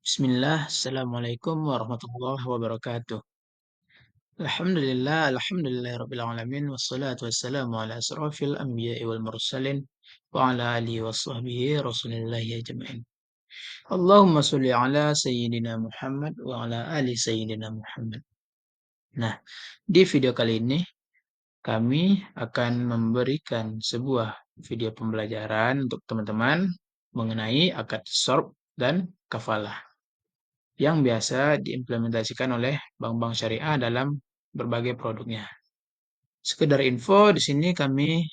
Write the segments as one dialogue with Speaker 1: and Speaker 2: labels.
Speaker 1: Bismillah, Assalamualaikum warahmatullahi wabarakatuh. Alhamdulillahirrabbil wassalatu wassalamu ala asrafil anbiya'i wal mursalin wa ala alihi wa sahbihi rasulillahi ajma'in. Allahumma sholli ala sayyidina Muhammad wa ala ali sayyidina Muhammad. Nah, di video kali ini kami akan memberikan sebuah video pembelajaran untuk teman-teman mengenai akad sorb dan kafalah yang biasa diimplementasikan oleh bank-bank syariah dalam berbagai produknya. Sekedar info, di sini kami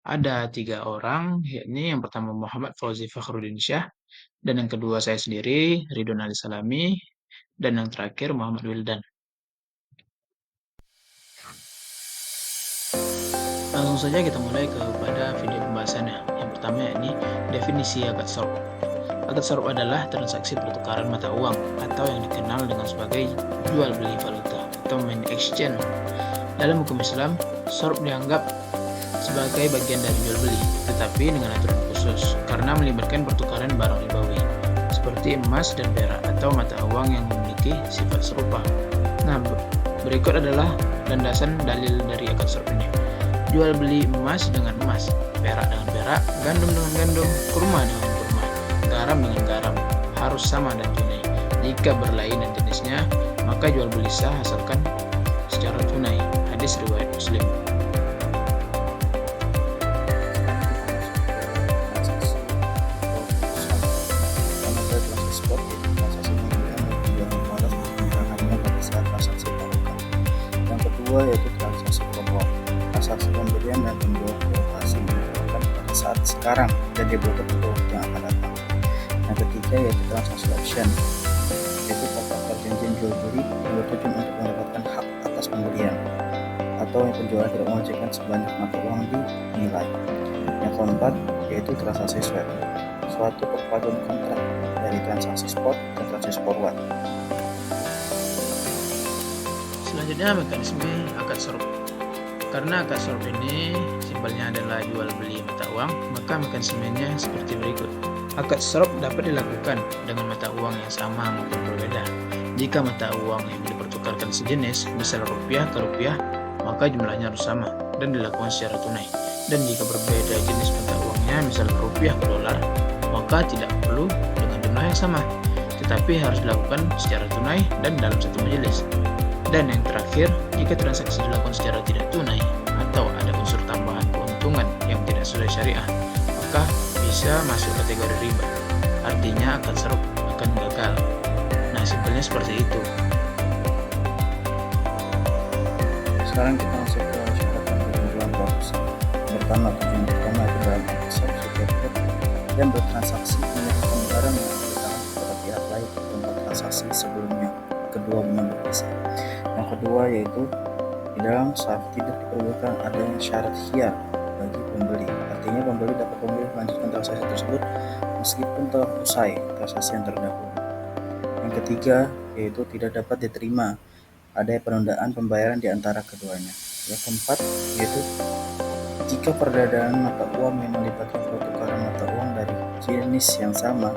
Speaker 1: ada 3 orang, yakni yang pertama Muhammad Fauzi Fakhruddin Syah, dan yang kedua saya sendiri, Ridwan Ali Salami, dan yang terakhir Muhammad Wildan. Langsung saja kita mulai kepada video pembahasannya. Yang pertama yakni definisi akad sorb. Akad sorb adalah transaksi pertukaran mata uang atau yang dikenal dengan sebagai jual beli valuta atau money exchange. Dalam hukum Islam, sorb dianggap sebagai bagian dari jual beli, tetapi dengan aturan khusus karena melibatkan pertukaran barang ribawi seperti emas dan perak atau mata uang yang memiliki sifat serupa. Nah, berikut adalah landasan dalil dari akad sorb ini. Jual beli emas dengan emas, perak dengan perak, gandum dengan gandum, kurma dengan kurma, garam dengan garam, harus sama dan tunai. Jika berlainan jenisnya, maka jual beli sah asalkan secara tunai. Hadis riwayat Muslim.
Speaker 2: Yang kedua yaitu transaksi pokok. Transaksi pembelian dan penjualan lokasi dilakukan pada saat sekarang dan dibuat untuk yang akan datang. Yang ketiga yaitu transaksi option, yaitu kontrak perjanjian jual beli yang bertujuan untuk mendapatkan hak atas pembelian atau yang penjualan tidak mewajibkan sebanyak mata uang dinilai. Yang keempat yaitu transaksi swap, suatu perpaduan kontrak dari transaksi spot dan transaksi forward.
Speaker 1: Selanjutnya mekanisme akad sorb. Karena akad sorb ini simpelnya adalah jual beli mata uang, maka mekanismenya seperti berikut. Akad sorb dapat dilakukan dengan mata uang yang sama maupun berbeda. Jika mata uang yang dipertukarkan sejenis, misal rupiah ke rupiah, maka jumlahnya harus sama dan dilakukan secara tunai. Dan jika berbeda jenis mata uangnya, misal rupiah ke dolar, maka tidak perlu dengan jumlah yang sama, tetapi harus dilakukan secara tunai dan dalam satu majelis. Dan yang terakhir, jika transaksi dilakukan secara tidak tunai atau ada unsur tambahan keuntungan yang tidak sesuai syariah, maka bisa masuk kategori riba. Artinya akad sorb akan gagal. Nah, simpelnya seperti itu.
Speaker 2: Sekarang kita masuk ke syarat dan ketentuan proporsi. Pertama, tujuan pertama itu dalam akad dan bertransaksi menyerahkan barang yang diberikan kepada pihak lain di tempat transaksi sebelumnya. Kedua, benar berpisah. Yang kedua yaitu di dalam syarat tidak diperbolehkan adanya syarat khiyar bagi pembeli. Artinya pembeli dapat memilih melanjutkan transaksi tersebut meskipun telah usai transaksi yang terdahulu. Yang ketiga yaitu tidak dapat diterima adanya penundaan pembayaran di antara keduanya. Yang keempat yaitu jika perbedaan mata uang yang melibatkan pertukaran mata uang dari jenis yang sama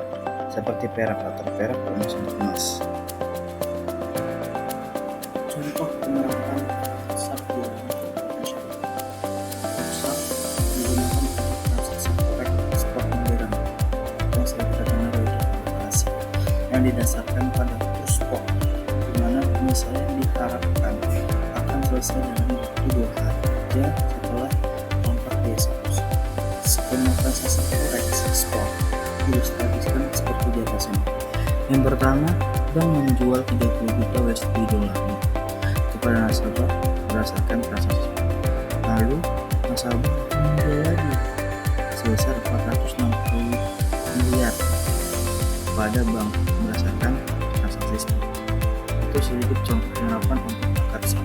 Speaker 2: seperti perak atau perak emas untuk emas. Contoh penerapan sabtu pusat digunakan untuk transaksi forex spot modern yang sering kita kenal yaitu operasi yang didasarkan pada kurs spot, di mana misalnya diharapkan akan selesai dalam waktu 2 hari saja setelah kontrak dieksekusi. Skema transaksi forex spot diilustrasikan seperti di atas ini. Yang pertama, bank menjual 30 juta USD dolarnya kepada nasabah berdasarkan transaksi. Lalu nasabah menjual lagi sebesar 460 miliar pada bank berdasarkan transaksi spot. Itu sedikit contoh penerapan untuk akad sorb.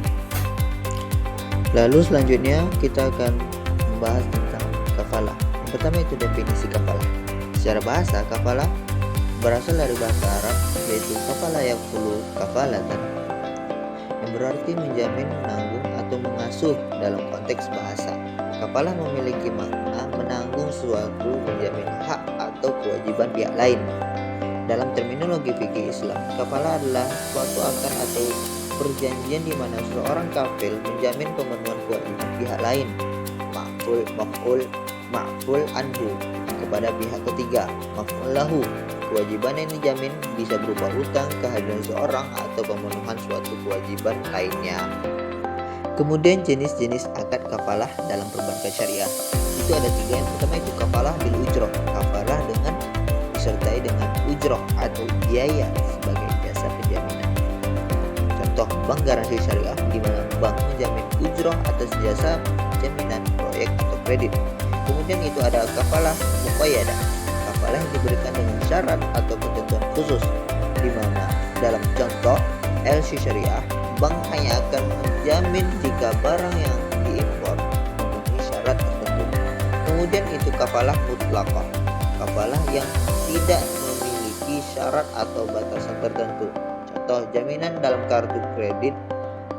Speaker 3: Lalu selanjutnya kita akan membahas tentang kafalah. Yang pertama itu definisi kafalah. Secara bahasa, kafalah berasal dari bahasa Arab yaitu kafalah yaqulu kafalatan, yang berarti menjamin, menanggung atau mengasuh. Dalam konteks bahasa, kafalah memiliki makna menanggung suatu, menjamin hak atau kewajiban pihak lain. Dalam terminologi fikih Islam, kafalah adalah suatu akad atau perjanjian di mana seorang kafil menjamin pemenuhan kewajiban pihak lain, ma'ful anhu, kepada pihak ketiga, maf'ul lahu. Kewajiban yang dijamin bisa berupa utang, kehadiran seorang, atau pemenuhan suatu kewajiban lainnya. Kemudian jenis-jenis akad kafalah dalam perbankan syariah itu ada 3. Yang pertama itu kafalah bil ujroh, kafalah dengan disertai dengan ujroh atau biaya sebagai jasa penjaminan. Contoh bank garansi syariah, di mana bank menjamin ujroh atas jasa jaminan proyek atau kredit. Kemudian itu ada kafalah muqayyadah, kafalah yang diberikan dengan syarat atau ketentuan khusus, di mana dalam contoh LC syariah, bank hanya akan menjamin jika barang yang diimpor memenuhi syarat tertentu. Kemudian itu kafalah mutlaqah, kafalah yang tidak memiliki syarat atau batasan tertentu. Contoh jaminan dalam kartu kredit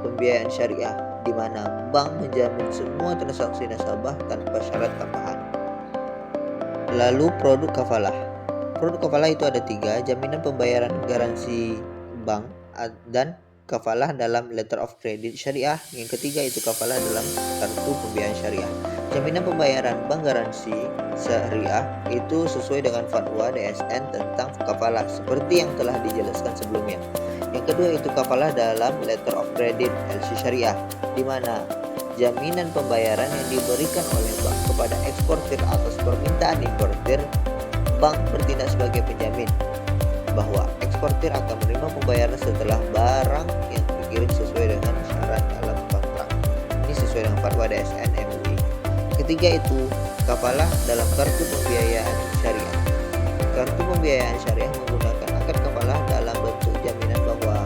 Speaker 3: pembiayaan syariah, di mana bank menjamin semua transaksi nasabah tanpa syarat tambahan. Lalu produk kafalah. Produk kafalah itu ada 3, jaminan pembayaran garansi bank dan kafalah dalam letter of credit syariah. Yang ketiga itu kafalah dalam kartu pembiayaan syariah. Jaminan pembayaran bank garansi syariah itu sesuai dengan fatwa DSN tentang kafalah seperti yang telah dijelaskan sebelumnya. Yang kedua itu kafalah dalam letter of credit LC syariah, di mana jaminan pembayaran yang diberikan oleh bank kepada eksportir atas permintaan importir, bank bertindak sebagai penjamin bahwa eksportir akan menerima pembayaran setelah barang yang dikirim sesuai dengan syarat dalam kontrak. Ini sesuai dengan fatwa DSN MUI. Ketiga itu kafalah dalam kartu pembiayaan syariah. Kartu pembiayaan syariah menggunakan akad kafalah dalam bentuk jaminan bahwa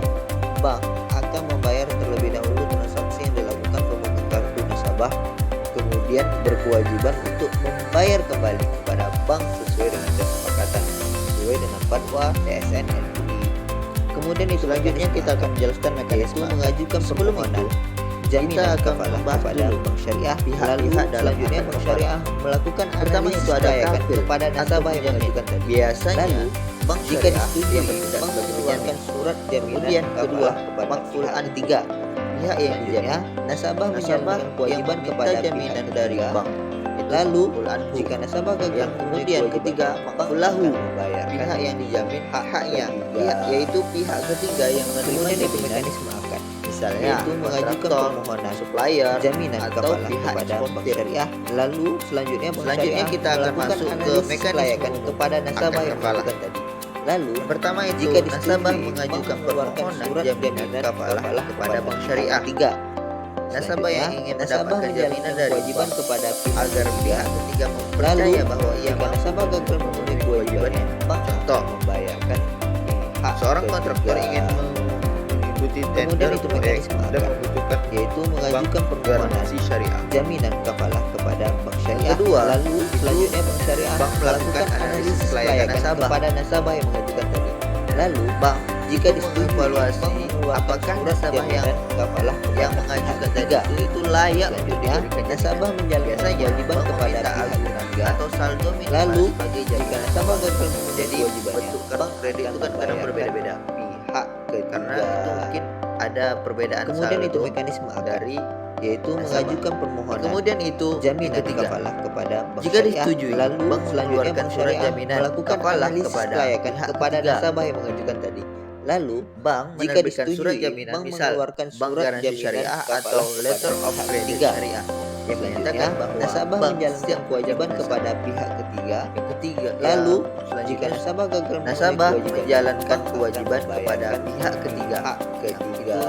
Speaker 3: bank akan membayar terlebih dahulu transaksi yang dilakukan pemegang kartu nasabah, kemudian berkewajiban untuk membayar kembali kepada bank sesuai dengan kesepakatan sesuai dengan fatwa DSN MUI. Kemudian itu selanjutnya kita akan menjelaskan mekanisme mengajukan permohonan jaminan kafalah kepada bank syariah. Pihak-pihak selanjutnya bank syariah melakukan pertama itu ada kafil kepada nasabah yang mengajukan tadi. Biasanya lalu bank jika disetujui, bank mengeluarkan surat jaminan kedua kepada maf'ul an 3. Pihak yang dijamin, nasabah menjalankan kewajiban kepada jaminan dari bank. Lalu jika nasabah gagal, kemudian ketiga maf'ul lahu, pihak yang dijamin hak-haknya, yaitu pihak ketiga yang menerima mekanisme akad, misalnya yaitu mengajukan permohonan supplier jaminan atau pihak kepada bank syariah. Lalu selanjutnya kita akan masuk ke mekanisme kepada nasabah yang mengajukan tadi. Lalu pertama itu jika nasabah mengajukan permohonan jaminan kafalah kepada bank syariah. 3. Nasabah yang ingin mendapatkan jaminan dari kewajiban kepada pihak agar pihak ketiga mempercaya bahwa ia nasabah gagal memenuhi kewajibannya. Contoh membayarkan hak seorang kontraktor ingin mengikuti tender
Speaker 2: itu
Speaker 3: proyek
Speaker 2: mekanisme
Speaker 3: dan membutuhkan yaitu mengajukan permohonan
Speaker 2: syariah.
Speaker 3: jaminan kafalah kepada bank syariah.
Speaker 2: Kedua,
Speaker 3: lalu selanjutnya bank syariah
Speaker 2: bank melakukan analisis kelayakan nasabah
Speaker 3: kepada nasabah yang mengajukan tadi. Lalu
Speaker 2: bank
Speaker 3: jika disetujui,
Speaker 2: apakah nasabah yang
Speaker 3: kafalah
Speaker 2: yang mengajukan tadi itu layak untuk diberikan
Speaker 3: nasabah menjalankan kewajiban kepada pihak ketiga
Speaker 2: atau saldo minimal
Speaker 3: lalu
Speaker 2: sebagai
Speaker 3: jika
Speaker 2: jaminan.
Speaker 3: nasabah gagal memenuhi
Speaker 2: Jadi
Speaker 3: kewajibannya,
Speaker 2: bentuk kartu
Speaker 3: bank
Speaker 2: kredit itu kan kadang berbeda-beda
Speaker 3: pihak ketiga.
Speaker 2: karena itu mungkin ada perbedaan
Speaker 3: Kemudian itu
Speaker 2: saldo
Speaker 3: mekanisme akad,
Speaker 2: dari
Speaker 3: yaitu
Speaker 2: nasabah.
Speaker 3: mengajukan permohonan
Speaker 2: kemudian itu
Speaker 3: jaminan
Speaker 2: ketiga.
Speaker 3: kafalah kepada bank
Speaker 2: Jika
Speaker 3: syariah.
Speaker 2: disetujui,
Speaker 3: lalu
Speaker 2: bank
Speaker 3: selanjutnya
Speaker 2: mengeluarkan
Speaker 3: bank
Speaker 2: surat
Speaker 3: syariah
Speaker 2: jaminan
Speaker 3: melakukan
Speaker 2: kafalah
Speaker 3: analisis
Speaker 2: kepada
Speaker 3: kelayakan
Speaker 2: pihak
Speaker 3: kepada
Speaker 2: ketiga.
Speaker 3: nasabah yang mengajukan tadi. Lalu
Speaker 2: Bank
Speaker 3: jika
Speaker 2: menerbitkan
Speaker 3: disetujui,
Speaker 2: surat jaminan
Speaker 3: bank
Speaker 2: misal
Speaker 3: mengeluarkan
Speaker 2: bank
Speaker 3: surat
Speaker 2: garansi
Speaker 3: jaminan
Speaker 2: syariah
Speaker 3: kafalah
Speaker 2: atau
Speaker 3: kepada
Speaker 2: letter of
Speaker 3: pihak
Speaker 2: credit
Speaker 3: ketiga.
Speaker 2: syariah yang
Speaker 3: Selanjutnya,
Speaker 2: menyatakan bahwa
Speaker 3: nasabah
Speaker 2: bank
Speaker 3: menjalankan
Speaker 2: siap
Speaker 3: kewajiban
Speaker 2: menjamin
Speaker 3: kepada pihak ketiga.
Speaker 2: yang ketiga.
Speaker 3: Lalu
Speaker 2: Ya,
Speaker 3: jika
Speaker 2: selanjutnya
Speaker 3: nasabah gagal memenuhi
Speaker 2: nasabah
Speaker 3: kewajiban,
Speaker 2: menjalankan
Speaker 3: bank akan
Speaker 2: kewajiban kepada
Speaker 3: membayarkan
Speaker 2: pihak ketiga.
Speaker 3: hak ketiga.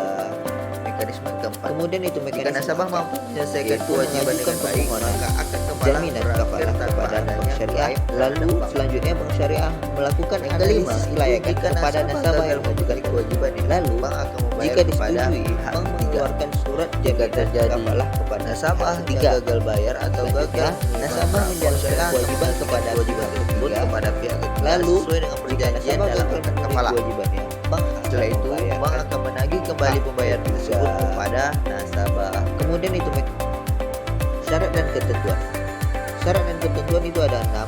Speaker 2: Mekanisme keempat.
Speaker 3: Kemudian itu
Speaker 2: Jika
Speaker 3: mekanisme
Speaker 2: nasabah
Speaker 3: akad,
Speaker 2: mampu menyelesaikan
Speaker 3: yaitu
Speaker 2: kewajiban
Speaker 3: mengajukan
Speaker 2: dengan baik,
Speaker 3: permohonan
Speaker 2: maka akan
Speaker 3: jaminan kafalah kepada bank syariah. Lalu selanjutnya bank syariah melakukan
Speaker 2: yang kelima,
Speaker 3: analisis kelayakan
Speaker 2: jika
Speaker 3: kepada nasabah yang mengajukan
Speaker 2: kewajiban ini,
Speaker 3: Lalu
Speaker 2: bank akan membayar
Speaker 3: jika
Speaker 2: kepada
Speaker 3: disetujui,
Speaker 2: pihak
Speaker 3: bank
Speaker 2: ketiga.
Speaker 3: mengeluarkan surat
Speaker 2: Jika
Speaker 3: jaminan
Speaker 2: terjadi
Speaker 3: kafalah kepada
Speaker 2: nasabah
Speaker 3: pihak
Speaker 2: yang
Speaker 3: ketiga.
Speaker 2: gagal bayar atau
Speaker 3: Selanjutnya,
Speaker 2: gagal
Speaker 3: nasabah menjalankan kewajiban kepada
Speaker 2: kewajiban
Speaker 3: pihak
Speaker 2: tersebut
Speaker 3: ketiga.
Speaker 2: kepada pihak ketiga
Speaker 3: Lalu
Speaker 2: sesuai dengan
Speaker 3: jika
Speaker 2: perjanjian
Speaker 3: nasabah
Speaker 2: dalam
Speaker 3: gagal
Speaker 2: akad
Speaker 3: memenuhi
Speaker 2: kafalah.
Speaker 3: kewajibannya, bank
Speaker 2: Setelah
Speaker 3: akan
Speaker 2: itu,
Speaker 3: membayarkan
Speaker 2: bank akan menagih kembali
Speaker 3: hak
Speaker 2: pembayaran tersebut
Speaker 3: ketiga.
Speaker 2: kepada nasabah.
Speaker 3: Kemudian itu syarat dan ketentuan. Syarat dan ketentuan itu ada 6.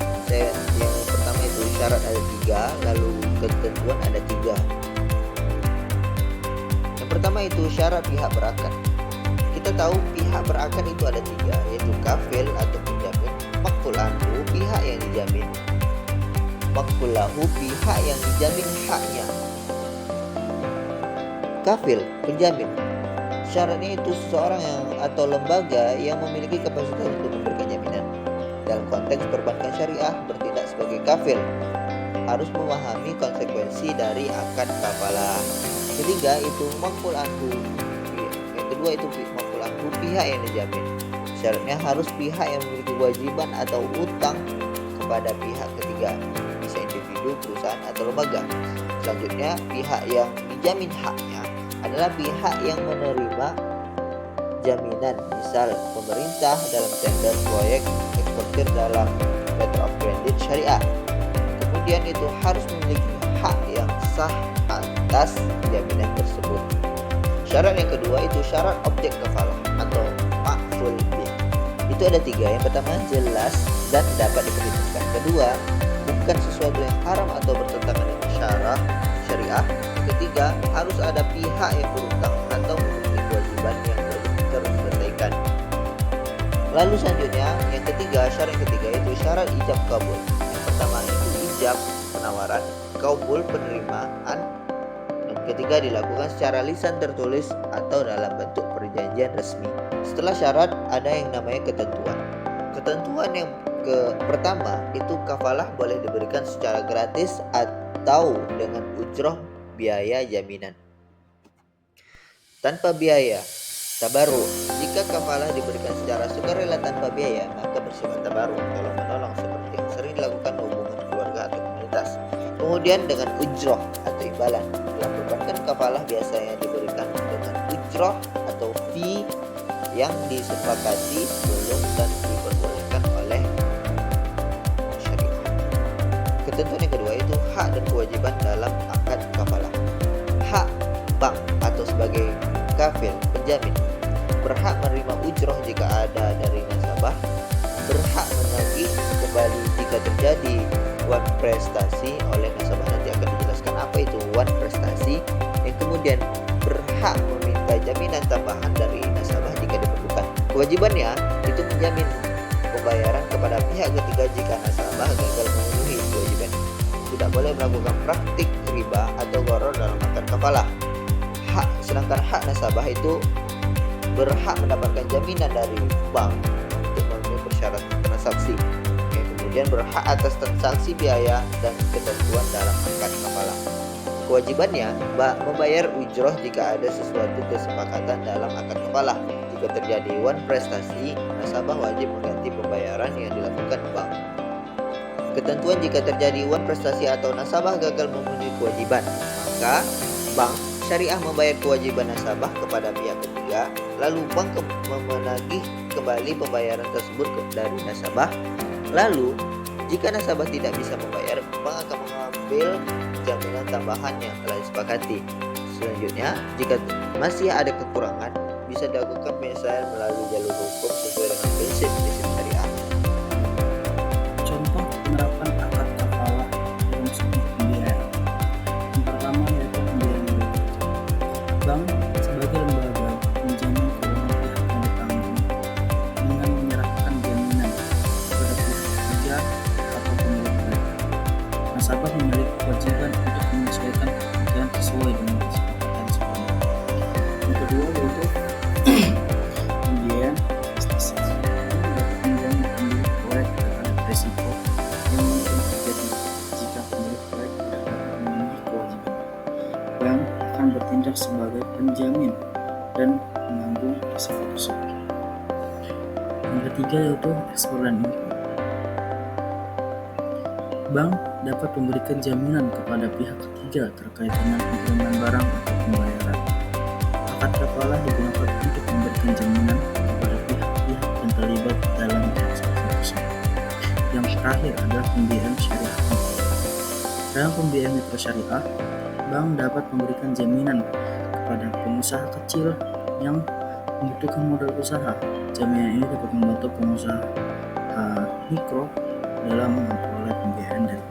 Speaker 3: Yang pertama itu syarat ada 3, lalu ketentuan ada 3. Yang pertama itu syarat pihak berakad. Kita tahu pihak berakad itu ada 3, yaitu kafil atau penjamin, maqful anhu pihak yang dijamin, maqful lahu pihak yang dijamin haknya. Kafil, penjamin, syaratnya itu seseorang atau lembaga yang memiliki kapasitas untuk memberikan jaminan. Dalam konteks perbankan syariah, bertindak sebagai kafil harus memahami konsekuensi dari akad kafalah. Ketiga itu maqful anhu. Yang kedua itu maqful anhu pihak yang dijamin. Syaratnya harus pihak yang memiliki kewajiban atau utang kepada pihak ketiga, bisa individu, perusahaan atau lembaga. Selanjutnya pihak yang dijamin haknya adalah pihak yang menerima jaminan, misal pemerintah dalam tender proyek, eksportir dalam letter of credit syariah. Kemudian itu harus memiliki hak yang sah atas jaminan tersebut. Syarat yang kedua itu syarat objek kafalah atau maqful bih. Itu ada 3. Yang pertama jelas dan dapat diperhitungkan. Kedua, bukan sesuatu yang haram atau bertentangan dengan syariah. Yang ketiga, harus ada pihak yang berutang atau memiliki kewajiban yang terselesaikan. Lalu selanjutnya yang ketiga, syarat yang ketiga itu syarat ijab kabul. Yang pertama itu ijab penawaran, kabul penerimaan. Dan ketiga dilakukan secara lisan tertulis atau dalam bentuk perjanjian resmi. Setelah syarat ada yang namanya ketentuan. Ketentuan yang pertama itu kafalah boleh diberikan secara gratis atau dengan ujroh biaya jaminan. Tanpa biaya, tabaru. Jika kafalah diberikan secara sukarela tanpa biaya, maka bersifat tabaru, tolong-menolong seperti yang sering dilakukan hubungan keluarga atau komunitas. Kemudian dengan ujroh atau imbalan. Dalam perbankan kafalah biasanya diberikan dengan ujroh atau fee yang disepakati sebelum dan diperbolehkan oleh syariah. Ketentuan yang kedua itu hak dan kewajiban dalam akad kafalah. Hak bank atau sebagai kafil penjamin berhak menerima ujroh jika ada dari nasabah, berhak menagih kembali jika terjadi wan prestasi oleh nasabah. Nanti akan dijelaskan apa itu wan prestasi. Yang kemudian berhak meminta jaminan tambahan dari nasabah jika diperlukan. Kewajibannya itu menjamin pembayaran kepada pihak ketiga jika nasabah gagal memenuhi kewajiban. Tidak boleh melakukan praktik riba atau gharar dalam akad kafalah. Sedangkan hak nasabah itu berhak mendapatkan jaminan dari bank untuk memenuhi persyaratan transaksi. Yang kemudian berhak atas transaksi biaya dan ketentuan dalam akad kafalah. Kewajibannya membayar ujroh jika ada sesuatu kesepakatan dalam akad kafalah. Jika terjadi wan prestasi, nasabah wajib mengganti pembayaran yang dilakukan bank. Ketentuan jika terjadi wan prestasi atau nasabah gagal memenuhi kewajiban, maka bank syariah membayar kewajiban nasabah kepada pihak ketiga, lalu bank menagih kembali pembayaran tersebut dari nasabah. Lalu jika nasabah tidak bisa membayar, bank akan mengambil jaminan tambahan yang telah disepakati. Selanjutnya, jika masih ada kekurangan, bisa dilakukan penyelesaian melalui jalur hukum sesuai dengan prinsip-prinsip syariah.
Speaker 2: Contoh penerapan akad kafalah dalam sebuah pembiayaan. Yang pertama yaitu pembiayaan ilegal. Bank sebagai lembaga menjamin keuangan pihak yang ditanggung dengan menyerahkan jaminan kepada pihak ketiga atau pemilik proyek. Nasabah memiliki kewajiban untuk menyesuaikan kebutuhan sesuai dengan kesepakatan sebelumnya. Yang kedua yaitu pembiayaan investasi. Ini dapat menjamin pemilik proyek terhadap risiko yang mungkin terjadi jika pemilik proyek tidak dapat memenuhi kewajiban. Bank akan bertindak sebagai penjamin dan menanggung risiko tersebut. Yang ketiga yaitu ekspor dan impor. Bank dapat memberikan jaminan kepada pihak ketiga terkait dengan pengiriman barang atau pembayaran. Akad kafalah digunakan untuk memberikan jaminan kepada pihak-pihak yang terlibat dalam transaksi tersebut. Yang terakhir adalah pembiayaan syariah. Dalam pembiayaan mikro syariah, bank dapat memberikan jaminan kepada pengusaha kecil yang membutuhkan modal usaha. Jaminan ini dapat membantu pengusaha mikro dalam memperoleh pembiayaan dari